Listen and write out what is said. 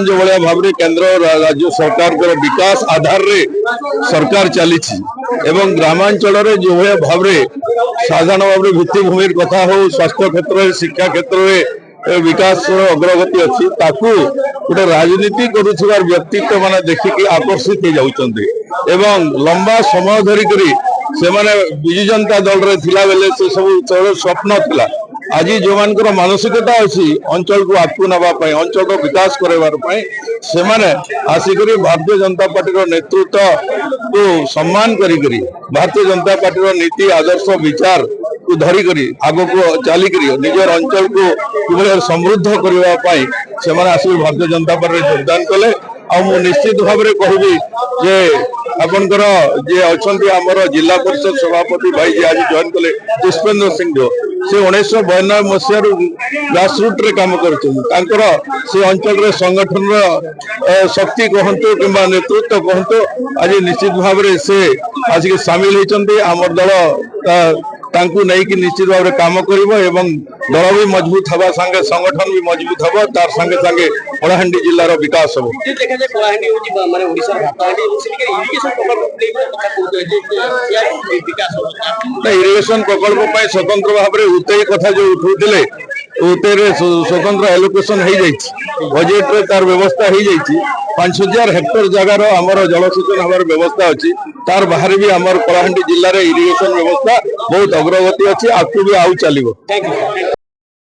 जो भाया भाव में केंद्र राज्य सरकार विकास आधार रे सरकार चली ग्रामांचल जो भाया भाव में साधारण भाव में भित्तिभूमि कथा हो स्वास्थ्य क्षेत्र शिक्षा क्षेत्र में विकास अग्रगति अच्छी गोटे राजनीति करुवार व्यक्तित्व माने देखिकी आकर्षित हो जाउछन्ते एवं लंबा समय धरिकरी से माने बिजु जनता दल रे थिला बेले से सब स्वप्न थिला आज जो मानकर मानसिकता अच्छी अंचल को आगू नापी अंचल विकास करवाई से आसिक भारतीय जनता पार्टी नेतृत्व को सम्मान करी भारतीय जनता पार्टी नीति आदर्श विचार को धरिक आग को चलिक निजर अंचल को कि समृद्ध करने से आसिक भारतीय जनता पार्टी योगदान कले आ निश्चित भाव में कहबी जे आपनकर जे अच्छा आमर जिला परिषद सभापति भाई जी आज जॉइन कले पुष्पेंद्र सिंह जो से 1992 मसीह ग्रासरूट रे काम कर अंचल रे संगठन शक्ति कहतु कि नेतृत्व कहतु आज निश्चित भाव में से आज सामिल होती आमर दल तांकु नहीं कि निश्चित भाव में काम करिवो एवं दल भी मजबूत हवा संगे संगठन भी मजबूत हबो तार संगे संगे कलाहांडी जिल्लार विकास हबो जे देखा जे कलाहांडी होची माने ओडिसा भातहांडी ओसिके इरिगेशन प्रकल्प प्ले कथा कहतो जे विकास हबो इरिगेशन प्रकल्प पय स्वतंत्र भाव में उतई कथा जो उठुतिले उतरे स्वतंत्र एलोकेशन हो जाइछि बजेट रे तार व्यवस्था हो जाइछि 5000 हेक्टर जगार आमर जलसेचन हमार व्यवस्था अच्छी तार बाहर भी आमर कलाहांडी जिले में इरिगेशन व्यवस्था बहुत अग्रगति अच्छी आगू भी आउ चलो।